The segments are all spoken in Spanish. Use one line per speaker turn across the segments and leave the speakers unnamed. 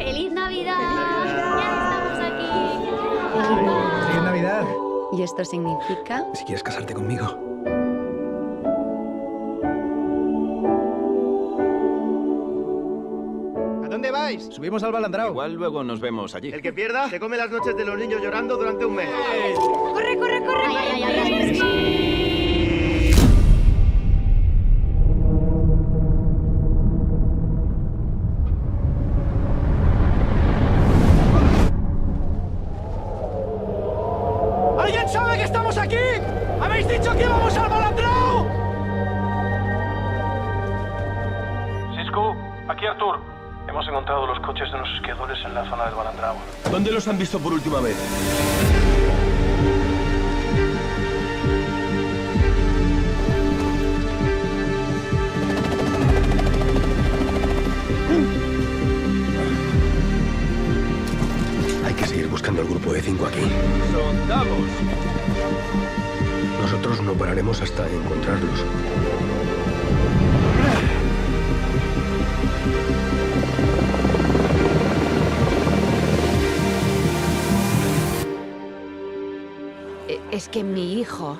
¡Feliz Navidad!
¡Feliz Navidad!
¡Ya estamos aquí!
¡Feliz Navidad!
¿Y esto significa?
Si quieres casarte conmigo. ¿A dónde vais? Subimos al Balandrao.
Igual luego nos vemos allí.
El que pierda se come las noches de los niños llorando durante un mes.
¡Corre, corre, corre! ¡Ay, ay, ay! ay.
¿Alguien sabe que estamos aquí? ¿Habéis dicho que íbamos al Balandrao?
Cisco, aquí Artur. Hemos encontrado los coches de los esquiadores en la zona del Balandrao.
¿Dónde los han visto por última vez?
Hay que seguir buscando el grupo de 5 aquí.
¡Sondamos!
Nosotros no pararemos hasta encontrarlos.
Es que mi hijo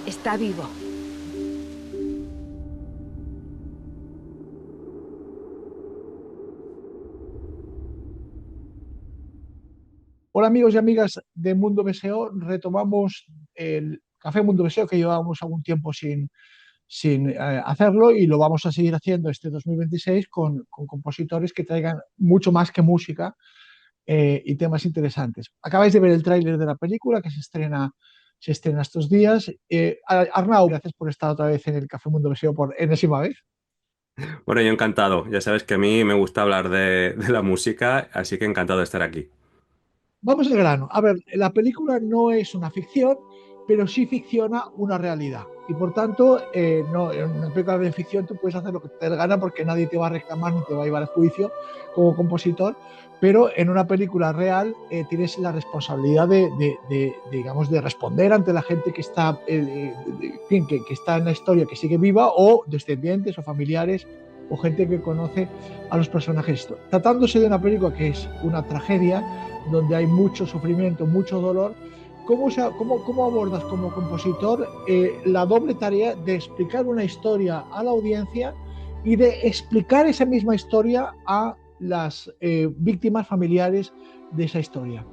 está vivo.
Hola amigos y amigas de Mundo BSEO, retomamos el Café Mundo BSEO que llevábamos algún tiempo sin hacerlo y lo vamos a seguir haciendo este 2026 con compositores que traigan mucho más que música y temas interesantes. Acabáis de ver el tráiler de la película que se estrena estos días. Arnau, gracias por estar otra vez en el Café Mundo BSEO por enésima vez.
Bueno, yo encantado. Ya sabes que a mí me gusta hablar de la música, así que encantado de estar aquí.
Vamos al grano. A ver, la película no es una ficción, pero sí ficciona una realidad. Y por tanto, no, en una película de ficción tú puedes hacer lo que te dé la gana porque nadie te va a reclamar ni te va a llevar a juicio como compositor. Pero en una película real tienes la responsabilidad digamos, de responder ante la gente que está, que está en la historia, que sigue viva, o descendientes o familiares o gente que conoce a los personajes. Tratándose de una película que es una tragedia, donde hay mucho sufrimiento, mucho dolor, ¿cómo abordas como compositor la doble tarea de explicar una historia a la audiencia y de explicar esa misma historia a las víctimas familiares de esa historia?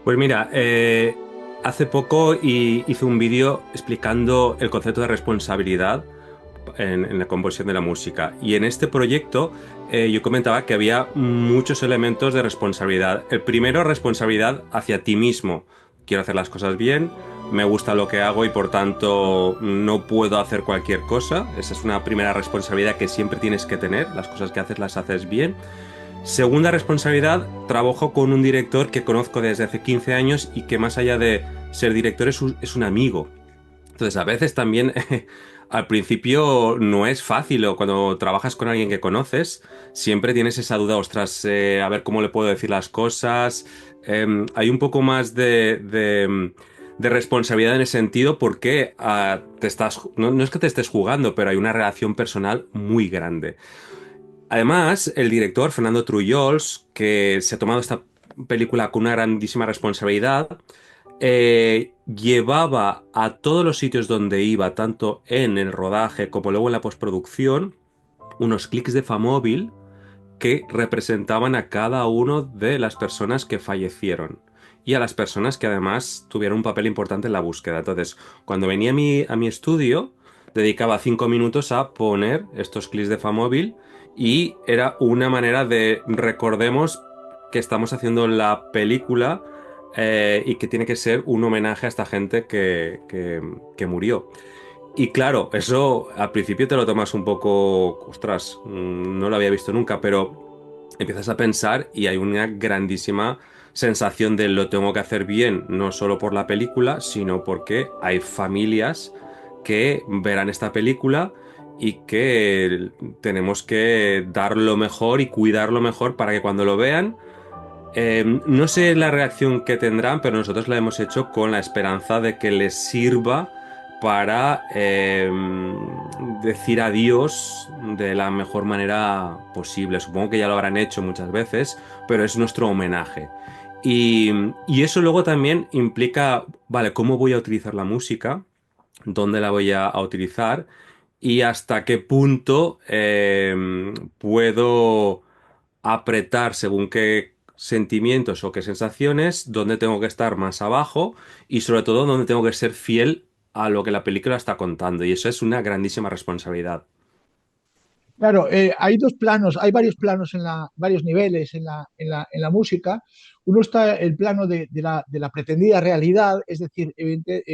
Pues mira, hace poco hice un vídeo explicando el concepto de responsabilidad en la composición de la música. Y en este proyecto yo comentaba que había muchos elementos de responsabilidad. El primero, responsabilidad hacia ti mismo. Quiero hacer las cosas bien, me gusta lo que hago y por tanto no puedo hacer cualquier cosa. Esa es una primera responsabilidad que siempre tienes que tener. Las cosas que haces las haces bien. Segunda responsabilidad, trabajo con un director que conozco desde hace 15 años y que más allá de ser director es un amigo. Entonces a veces también al principio no es fácil, o cuando trabajas con alguien que conoces siempre tienes esa duda, ostras, a ver cómo le puedo decir las cosas. Hay un poco más de responsabilidad en ese sentido porque no es que te estés jugando, pero hay una relación personal muy grande. Además, el director, Fernando Trullols, que se ha tomado esta película con una grandísima responsabilidad, llevaba a todos los sitios donde iba, tanto en el rodaje como luego en la postproducción, unos clics de Famóvil que representaban a cada uno de las personas que fallecieron y a las personas que además tuvieron un papel importante en la búsqueda. Entonces, cuando venía a mi estudio, dedicaba 5 minutos a poner estos clics de Famóvil y era una manera de recordemos que estamos haciendo la película y que tiene que ser un homenaje a esta gente que murió. Y claro, eso al principio te lo tomas un poco, ostras, no lo había visto nunca, pero empiezas a pensar y hay una grandísima sensación de lo tengo que hacer bien, no solo por la película, sino porque hay familias que verán esta película y que tenemos que dar lo mejor y cuidar lo mejor para que cuando lo vean, no sé la reacción que tendrán, pero nosotros la hemos hecho con la esperanza de que les sirva para decir adiós de la mejor manera posible. Supongo que ya lo habrán hecho muchas veces, pero es nuestro homenaje. Y eso luego también implica, vale, ¿cómo voy a utilizar la música? ¿Dónde la voy a utilizar? Y hasta qué punto puedo apretar según qué sentimientos o qué sensaciones, dónde tengo que estar más abajo y sobre todo dónde tengo que ser fiel a lo que la película está contando. Y eso es una grandísima responsabilidad.
Claro, hay dos planos, hay varios planos varios niveles en la música. Uno está el plano de la pretendida realidad, es decir,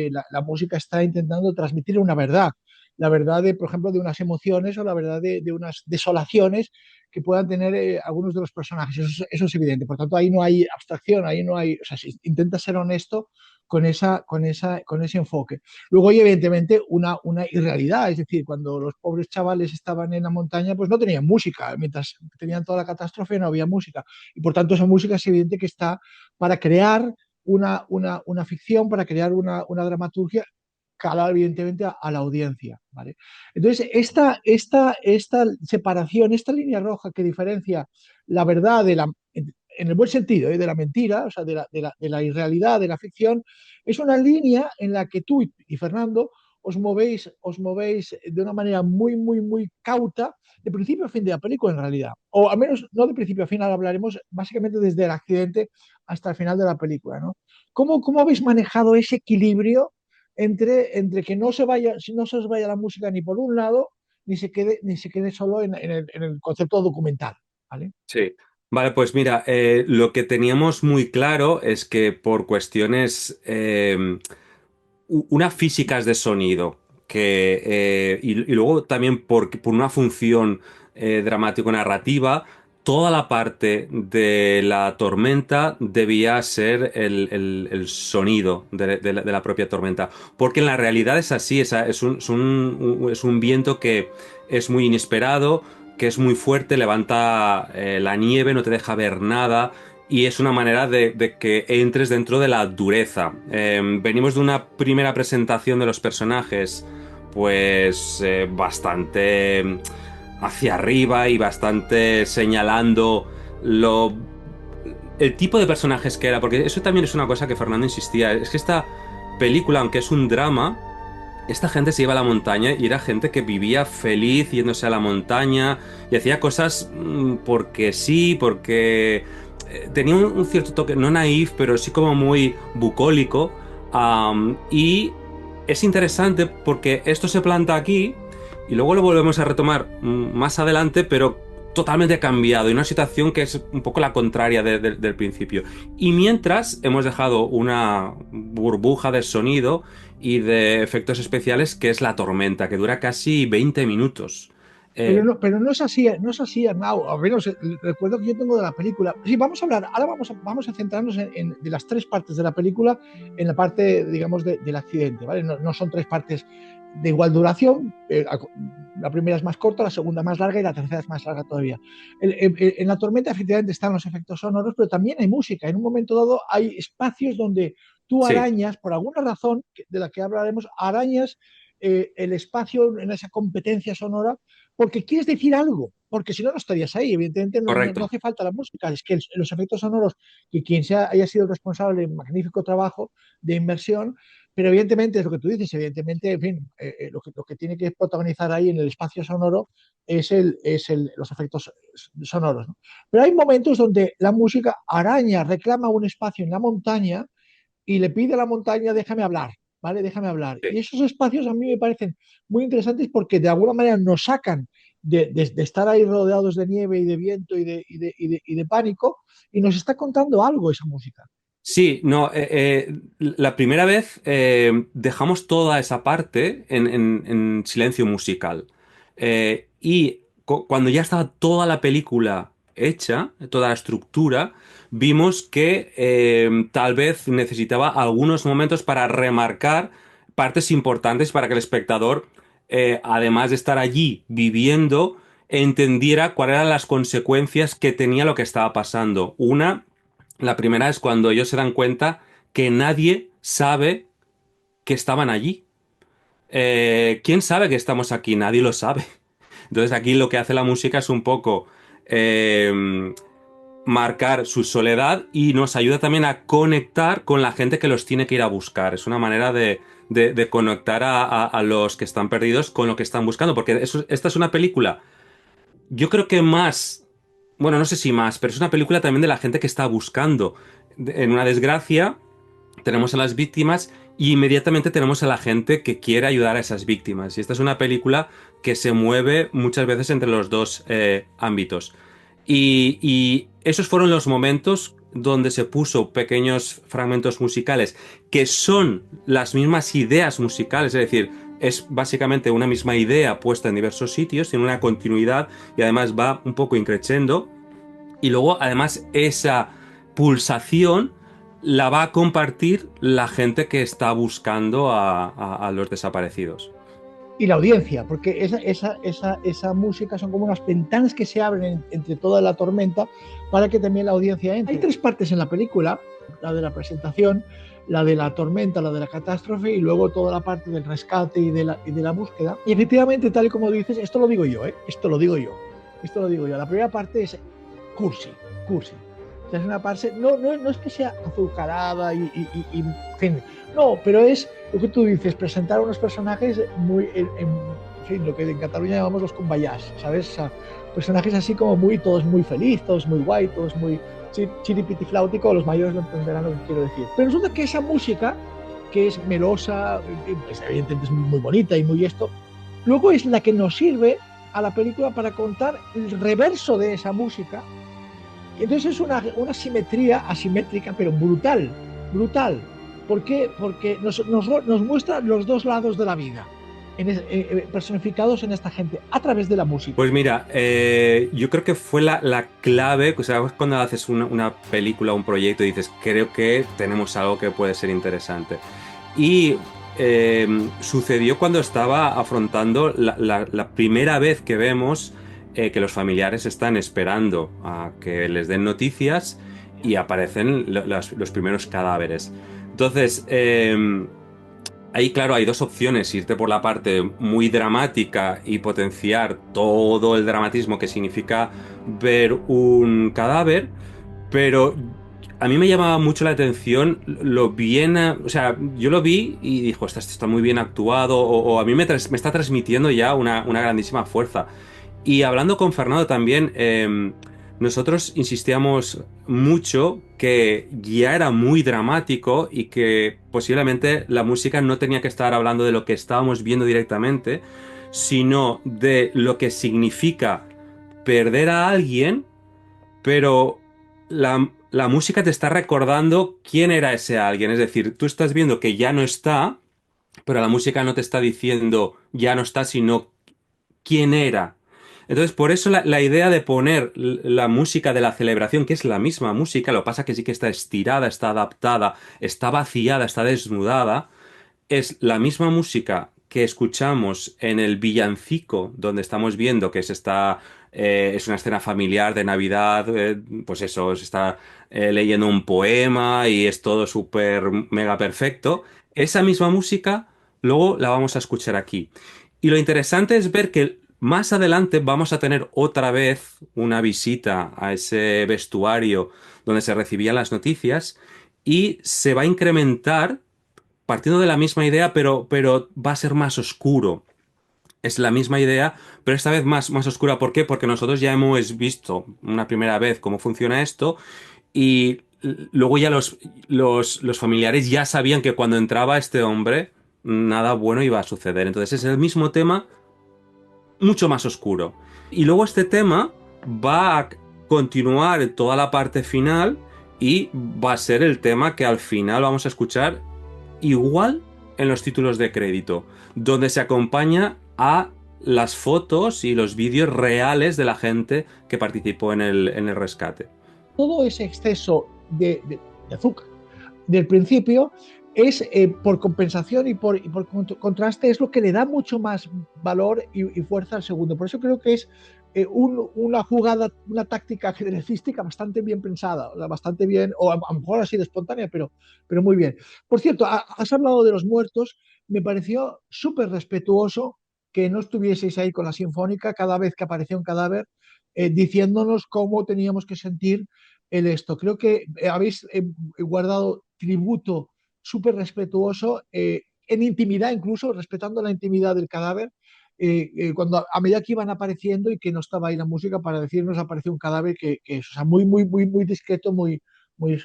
la música está intentando transmitir una verdad, la verdad de, por ejemplo, de unas emociones o la verdad de unas desolaciones que puedan tener algunos de los personajes. Eso es evidente. Por tanto, ahí no hay abstracción, ahí no hay, o sea, si intenta ser honesto con ese enfoque. Luego hay evidentemente una irrealidad, es decir, cuando los pobres chavales estaban en la montaña, pues no tenían música, mientras tenían toda la catástrofe no había música. Y por tanto esa música es evidente que está para crear una ficción, para crear una dramaturgia, calar evidentemente a la audiencia. ¿Vale? Entonces, esta separación, esta línea roja que diferencia la verdad en el buen sentido, de la mentira, o sea, de la irrealidad, de la ficción, es una línea en la que tú y Fernando os movéis de una manera muy cauta, de principio a fin de la película en realidad, o al menos no de principio a fin, ahora hablaremos básicamente desde el accidente hasta el final de la película, ¿no? ¿Cómo habéis manejado ese equilibrio entre que no se os vaya la música ni por un lado, ni se quede solo en el concepto documental? ¿Vale?
Sí. Vale, pues mira, lo que teníamos muy claro es que por cuestiones, unas físicas de sonido, y luego también por una función dramático-narrativa, toda la parte de la tormenta debía ser el sonido de la propia tormenta. Porque en la realidad es así, es un viento que es muy inesperado, que es muy fuerte, levanta la nieve, no te deja ver nada. Y es una manera de que entres dentro de la dureza. Venimos de una primera presentación de los personajes, pues bastante hacia arriba y bastante señalando el tipo de personajes que era, porque eso también es una cosa que Fernando insistía, es que esta película, aunque es un drama, esta gente se iba a la montaña y era gente que vivía feliz yéndose a la montaña y hacía cosas porque sí, porque tenía un cierto toque, no naif, pero sí como muy bucólico. Y es interesante porque esto se planta aquí y luego lo volvemos a retomar más adelante, pero totalmente cambiado, y una situación que es un poco la contraria del principio. Y mientras hemos dejado una burbuja de sonido y de efectos especiales que es la tormenta, que dura casi 20 minutos.
Pero no es así, Arnau, al menos el recuerdo que yo tengo de la película. Sí, vamos a hablar, ahora vamos a centrarnos de las tres partes de la película, en la parte, digamos, del accidente, ¿vale? No son tres partes de igual duración, la primera es más corta, la segunda más larga y la tercera es más larga todavía. En la tormenta efectivamente están los efectos sonoros, pero también hay música. En un momento dado hay espacios donde tú arañas, por alguna razón de la que hablaremos, arañas el espacio en esa competencia sonora porque quieres decir algo, porque si no, no estarías ahí. Evidentemente no hace falta la música, es que los efectos sonoros, que quien haya sido responsable de un magnífico trabajo de inversión, pero evidentemente es lo que tú dices, evidentemente, en fin, lo que tiene que protagonizar ahí en el espacio sonoro es los efectos sonoros, ¿no? Pero hay momentos donde la música araña, reclama un espacio en la montaña y le pide a la montaña, déjame hablar, ¿vale? Déjame hablar.
Sí.
Y esos espacios a mí me parecen muy interesantes porque de alguna manera nos sacan de estar ahí rodeados de nieve y de viento y de pánico, y nos está contando algo esa música.
Sí, no, la primera vez dejamos toda esa parte en silencio musical. Y cuando ya estaba toda la película hecha, toda la estructura, vimos que tal vez necesitaba algunos momentos para remarcar partes importantes para que el espectador, además de estar allí viviendo, entendiera cuáles eran las consecuencias que tenía lo que estaba pasando. La primera es cuando ellos se dan cuenta que nadie sabe que estaban allí. ¿Quién sabe que estamos aquí? Nadie lo sabe. Entonces aquí lo que hace la música es un poco marcar su soledad y nos ayuda también a conectar con la gente que los tiene que ir a buscar. Es una manera de conectar a los que están perdidos con lo que están buscando, porque esta es una película, yo creo que más, bueno, no sé si más, pero es una película también de la gente que está buscando. En una desgracia tenemos a las víctimas y inmediatamente tenemos a la gente que quiere ayudar a esas víctimas. Y esta es una película que se mueve muchas veces entre los dos ámbitos. Y esos fueron los momentos donde se puso pequeños fragmentos musicales que son las mismas ideas musicales, es decir, es básicamente una misma idea puesta en diversos sitios, tiene una continuidad y además va un poco increciendo. Y luego, además, esa pulsación la va a compartir la gente que está buscando a los desaparecidos.
Y la audiencia, porque esa música son como unas ventanas que se abren entre toda la tormenta para que también la audiencia entre. Hay 3 partes en la película, la de la presentación, la de la tormenta, la de la catástrofe y luego toda la parte del rescate y de la búsqueda. Y efectivamente, tal y como dices, esto lo digo yo. La primera parte es cursi. O sea, es una parte, no es que sea azucarada y en fin, no, pero es lo que tú dices, presentar a unos personajes muy, en fin, lo que en Cataluña llamamos los cumbayás, ¿sabes? O sea, personajes así como todos muy feliz, todos muy guay, todos muy chiripitifláutico, los mayores lo entenderán lo que quiero decir. Pero resulta que esa música, que es melosa, pues evidentemente es muy bonita y muy esto, luego es la que nos sirve a la película para contar el reverso de esa música. Entonces es una simetría asimétrica, pero brutal. ¿Por qué? Porque nos muestra los dos lados de la vida, personificados en esta gente, a través de la música.
Pues mira, yo creo que fue la clave, o sea, cuando haces una película, un proyecto, y dices, creo que tenemos algo que puede ser interesante. Y sucedió cuando estaba afrontando la primera vez que vemos que los familiares están esperando a que les den noticias y aparecen los primeros cadáveres. Entonces, ahí claro, hay 2 opciones: irte por la parte muy dramática y potenciar todo el dramatismo que significa ver un cadáver, pero a mí me llamaba mucho la atención lo bien, o sea, yo lo vi y dijo, esto está muy bien actuado, o a mí me está transmitiendo ya una grandísima fuerza. Y hablando con Fernando también, nosotros insistíamos mucho que ya era muy dramático y que posiblemente la música no tenía que estar hablando de lo que estábamos viendo directamente, sino de lo que significa perder a alguien, pero la música te está recordando quién era ese alguien. Es decir, tú estás viendo que ya no está, pero la música no te está diciendo ya no está, sino quién era. Entonces, por eso la idea de poner la música de la celebración, que es la misma música, lo que pasa que sí que está estirada, está adaptada, está vaciada, está desnudada, es la misma música que escuchamos en el villancico, donde estamos viendo que es una escena familiar de Navidad, pues eso, se está leyendo un poema y es todo súper mega perfecto. Esa misma música luego la vamos a escuchar aquí. Y lo interesante es ver que más adelante vamos a tener otra vez una visita a ese vestuario donde se recibían las noticias y se va a incrementar partiendo de la misma idea, pero va a ser más oscuro. Es la misma idea, pero esta vez más oscura. ¿Por qué? Porque nosotros ya hemos visto una primera vez cómo funciona esto y luego ya los familiares ya sabían que cuando entraba este hombre nada bueno iba a suceder. Entonces es el mismo tema, mucho más oscuro. Y luego este tema va a continuar en toda la parte final y va a ser el tema que al final vamos a escuchar igual en los títulos de crédito, donde se acompaña a las fotos y los vídeos reales de la gente que participó en el rescate.
Todo ese exceso de azúcar del principio es por compensación y por contraste, es lo que le da mucho más valor y fuerza al segundo. Por eso creo que es una jugada, una táctica ajedrecística bastante bien pensada, bastante bien, o a lo mejor ha sido espontánea, pero muy bien. Por cierto, has hablado de los muertos. me pareció súper respetuoso que no estuvieseis ahí con la sinfónica cada vez que aparecía un cadáver, diciéndonos cómo teníamos que sentir el esto. Creo que habéis guardado tributo súper respetuoso, en intimidad incluso, respetando la intimidad del cadáver, cuando a medida que iban apareciendo y que no estaba ahí la música para decirnos apareció un cadáver que es, o sea, muy discreto,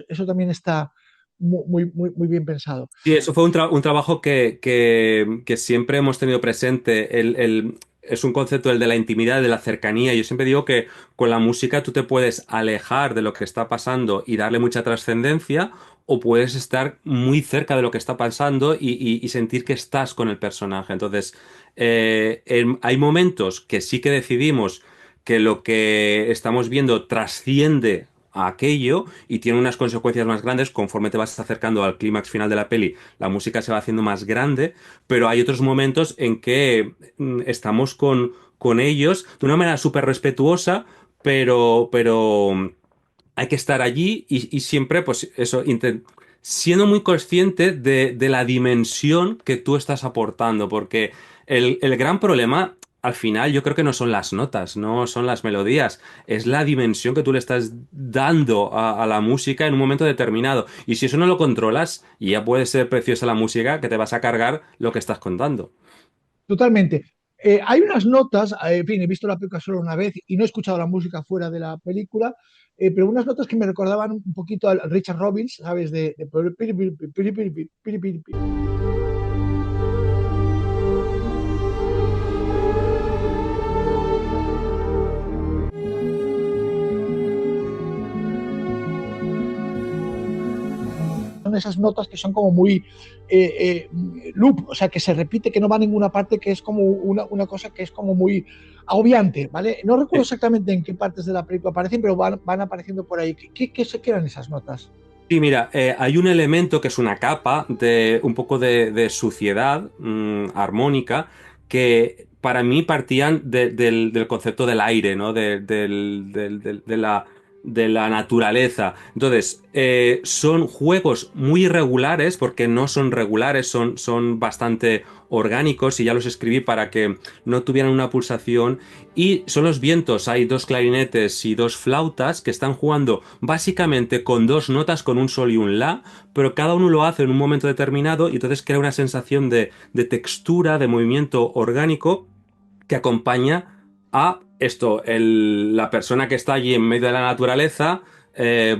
eso también está muy bien pensado.
Sí, eso fue un trabajo que siempre hemos tenido presente. Es un concepto, el de la intimidad, de la cercanía. Yo siempre digo que con la música tú te puedes alejar de lo que está pasando y darle mucha trascendencia, o puedes estar muy cerca de lo que está pasando y sentir que estás con el personaje. Entonces, hay momentos que sí que decidimos que lo que estamos viendo trasciende a aquello y tiene unas consecuencias más grandes conforme te vas acercando al clímax final de la peli. La música se va haciendo más grande, pero hay otros momentos en que estamos con ellos de una manera súper respetuosa, pero hay que estar allí y siempre, pues eso, siendo muy consciente de la dimensión que tú estás aportando, porque el gran problema, al final, yo creo que no son las notas, no son las melodías, es la dimensión que tú le estás dando a la música en un momento determinado. Y si eso no lo controlas, ya puede ser preciosa la música que te vas a cargar lo que estás contando.
Totalmente. Hay unas notas, en fin, he visto la película solo una vez y no he escuchado la música fuera de la película, pero unas notas que me recordaban un poquito a Richard Robbins, ¿sabes? Son esas notas que son como muy loop, o sea, que se repite, que no va a ninguna parte, que es como una cosa que es como muy agobiante, ¿vale? No recuerdo exactamente en qué partes de la película aparecen, pero van apareciendo por ahí. ¿Qué eran esas notas?
Sí, mira, hay un elemento que es una capa de un poco de suciedad armónica que para mí partían del concepto del aire, ¿no? De la naturaleza. Entonces, son juegos muy irregulares, porque no son regulares, son bastante orgánicos, y ya los escribí para que no tuvieran una pulsación, y son los vientos. Hay dos clarinetes y dos flautas que están jugando básicamente con dos notas, con un sol y un la, pero cada uno lo hace en un momento determinado, y entonces crea una sensación de textura, de movimiento orgánico que acompaña a esto, la persona que está allí en medio de la naturaleza,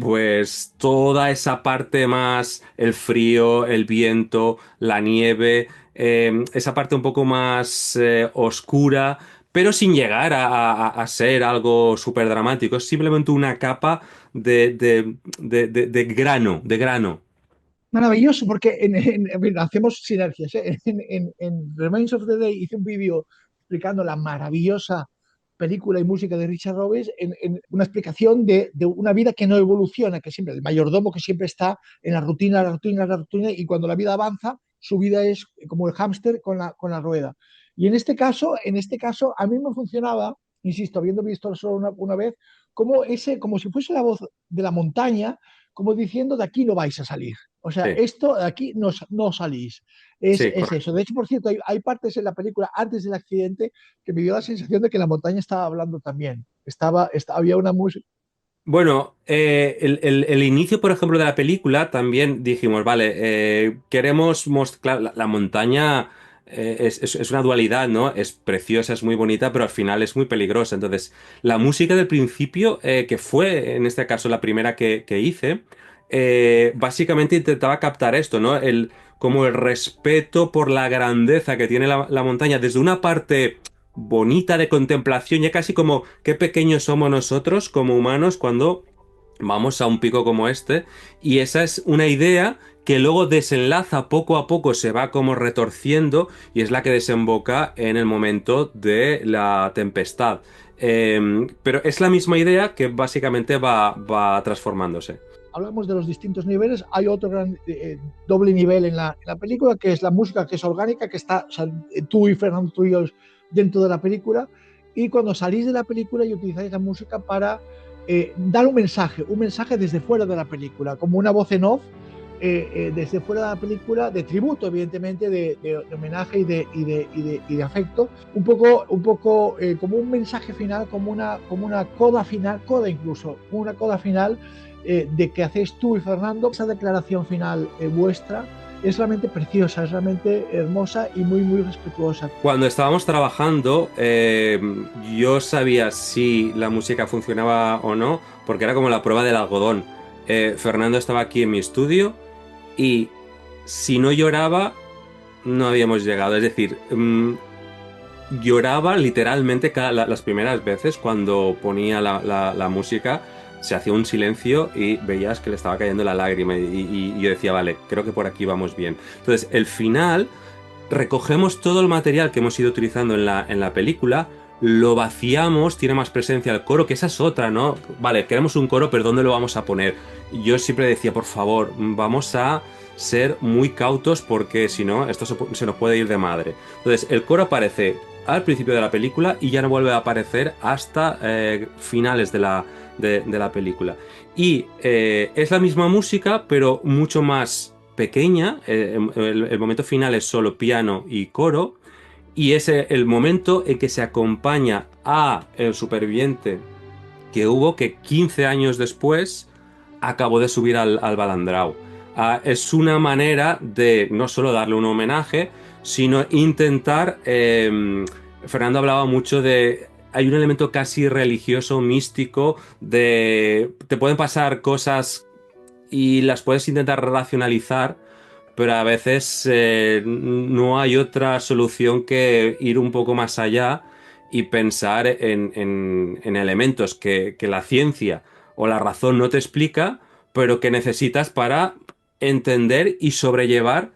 pues toda esa parte más, el frío, el viento, la nieve, esa parte un poco más oscura, pero sin llegar a ser algo súper dramático. Es simplemente una capa de grano.
Maravilloso, porque en fin, hacemos sinergias, ¿eh? En Remains of the Day hice un vídeo explicando la maravillosa película y música de Richard Robbins, en una explicación de una vida que no evoluciona, que siempre, el mayordomo que siempre está en la rutina, y cuando la vida avanza, su vida es como el hámster con la rueda. Y en este caso, a mí me funcionaba, insisto, habiendo visto solo una vez, como si fuese la voz de la montaña, como diciendo, de aquí no vais a salir. O sea,
Sí,
esto de aquí no salís.
sí,
Es eso. De hecho, por cierto, hay partes en la película antes del accidente que me dio la sensación de que la montaña estaba hablando también. Había una música.
bueno, el inicio, por ejemplo, de la película también dijimos, vale, queremos mostrar la montaña, es una dualidad, ¿no? Es preciosa, es muy bonita, pero al final es muy peligrosa. Entonces, la música del principio, que fue en este caso la primera que hice, básicamente intentaba captar esto, ¿no? Como el respeto por la grandeza que tiene la montaña desde una parte bonita de contemplación, ya casi como qué pequeños somos nosotros como humanos cuando vamos a un pico como este. Y esa es una idea que luego desenlaza poco a poco, se va como retorciendo, y es la que desemboca en el momento de la tempestad. Pero es la misma idea que básicamente va transformándose.
Hablamos de los distintos niveles. Hay otro gran doble nivel en la película, que es la música, que es orgánica, que está, o sea, tú y Fernando Trujillo dentro de la película, y cuando salís de la película y utilizáis la música para dar un mensaje desde fuera de la película, como una voz en off, desde fuera de la película, de tributo, evidentemente, de homenaje y de afecto, un poco como un mensaje final, como una coda final, una coda final de que hacéis tú y Fernando. Esa declaración final vuestra es realmente preciosa, es realmente hermosa y muy, muy respetuosa.
Cuando estábamos trabajando, yo sabía si la música funcionaba o no, porque era como la prueba del algodón. Fernando estaba aquí en mi estudio y si no lloraba, no habíamos llegado. Es decir, lloraba literalmente las primeras veces cuando ponía la música. Se hacía un silencio y veías que le estaba cayendo la lágrima y yo decía, vale, creo que por aquí vamos bien. Entonces, el final, recogemos todo el material que hemos ido utilizando en la película, lo vaciamos, tiene más presencia el coro, que esa es otra, ¿no? Vale, queremos un coro, pero ¿dónde lo vamos a poner? Yo siempre decía, por favor, vamos a ser muy cautos porque si no, esto se nos puede ir de madre. Entonces, el coro aparece al principio de la película y ya no vuelve a aparecer hasta finales de la película. Y es la misma música, pero mucho más pequeña. El momento final es solo piano y coro. Y es el momento en que se acompaña a el superviviente que hubo, que 15 años después acabó de subir al Balandrau. Es una manera de no solo darle un homenaje, sino intentar... Fernando hablaba mucho de... Hay un elemento casi religioso, místico, de... Te pueden pasar cosas y las puedes intentar racionalizar, pero a veces no hay otra solución que ir un poco más allá y pensar en elementos que la ciencia o la razón no te explica, pero que necesitas para entender y sobrellevar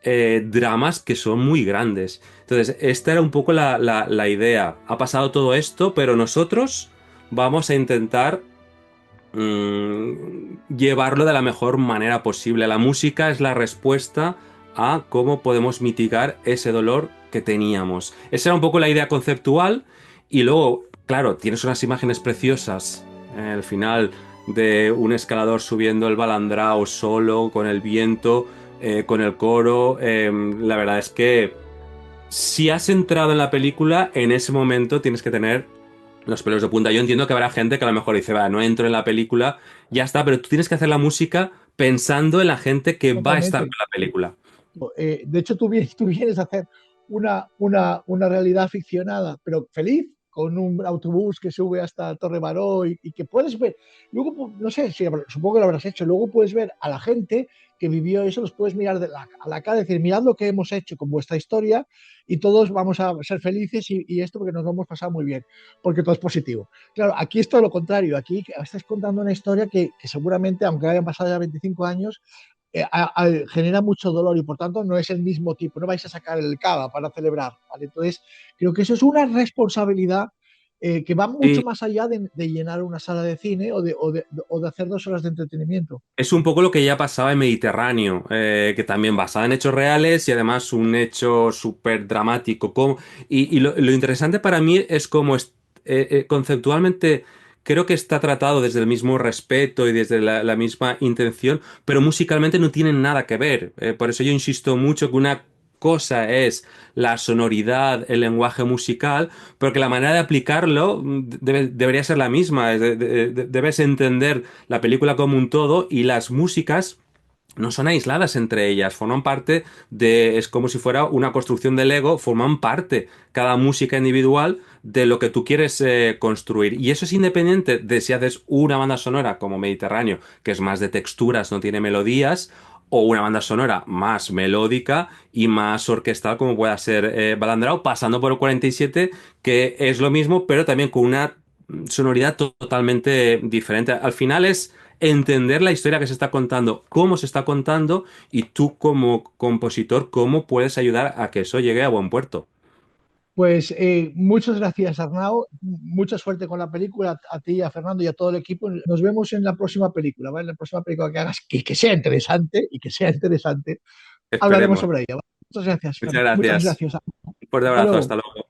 dramas que son muy grandes. Entonces, esta era un poco la idea. Ha pasado todo esto, pero nosotros vamos a intentar llevarlo de la mejor manera posible. La música es la respuesta a cómo podemos mitigar ese dolor que teníamos. Esa era un poco la idea conceptual y luego, claro, tienes unas imágenes preciosas al final de un escalador subiendo el Balandrau solo, con el viento, con el coro. La verdad es que si has entrado en la película, en ese momento tienes que tener los pelos de punta. Yo entiendo que habrá gente que a lo mejor dice, va, no entro en la película, ya está, pero tú tienes que hacer la música pensando en la gente que va a estar en la película.
De hecho, tú vienes a hacer una realidad ficcionada, pero feliz, con un autobús que sube hasta Torre Baró y que puedes ver. Luego, no sé, supongo que lo habrás hecho, luego puedes ver a la gente que vivió eso, los puedes mirar a la cara y decir, mirad lo que hemos hecho con vuestra historia y todos vamos a ser felices y esto porque nos lo hemos pasado muy bien, porque todo es positivo. Claro, aquí es todo lo contrario, aquí estás contando una historia que seguramente, aunque hayan pasado ya 25 años, genera mucho dolor y por tanto no es el mismo tipo, no vais a sacar el cava para celebrar, ¿vale? Entonces creo que eso es una responsabilidad que va mucho más allá de llenar una sala de cine o de hacer 2 horas de entretenimiento.
Es un poco lo que ya pasaba en Mediterráneo, que también basada en hechos reales y además un hecho súper dramático. Y lo interesante para mí es cómo conceptualmente creo que está tratado desde el mismo respeto y desde la misma intención, pero musicalmente no tienen nada que ver. Por eso yo insisto mucho que una cosa es la sonoridad, el lenguaje musical, pero que la manera de aplicarlo debería ser la misma. Debes entender la película como un todo y las músicas no son aisladas entre ellas, forman parte es como si fuera una construcción de Lego, forman parte, cada música individual, de lo que tú quieres construir. Y eso es independiente de si haces una banda sonora como Mediterráneo, que es más de texturas, no tiene melodías, o una banda sonora más melódica y más orquestal como pueda ser Balandrau, pasando por el 47, que es lo mismo, pero también con una sonoridad totalmente diferente. Al final es entender la historia que se está contando, cómo se está contando y tú como compositor, cómo puedes ayudar a que eso llegue a buen puerto.
Pues muchas gracias, Arnau. Mucha suerte con la película, a ti, a Fernando y a todo el equipo. Nos vemos en la próxima película, ¿vale? En la próxima película que hagas, que sea interesante y que sea interesante.
Esperemos.
Hablaremos sobre ella, ¿vale? Muchas gracias.
Muchas gracias.
Muchas gracias.
Un fuerte abrazo, hasta luego.